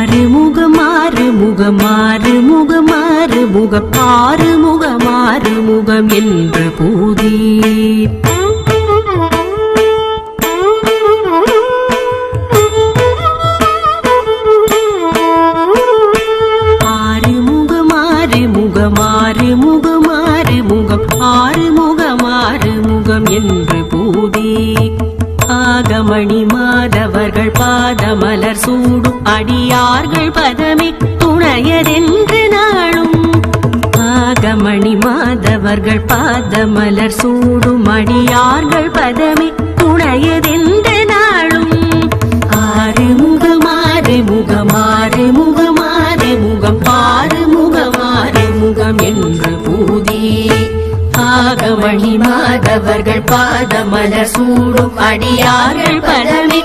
ஆறுமுகமாறு முகமாறு முகமாறு முகப்பாறு முகமாறு முகம் என்று பூதி ஆறுமுகமாறு முகமாறு முகமாறு முகம் ஆறுமுகமாறு முகம் என்று பூதி ஆகமணி மாதவர்கள் பாதமலர் சூடும் அடியார்கள் பதமே துணையதென்று நாளும் ஆகமணி மாதவர்கள் பாதமலர் சூடும் அடியார்கள் பதமே துணையதென்று நாளும் ஆறுமுகமாறு முகமாறு முகமாறு முகம் ஆறுமுகமாறு முகம் என்று பூதி ஆகமணி மாதவர்கள் பாதமலர் சூடும் அடியார்கள் பதமே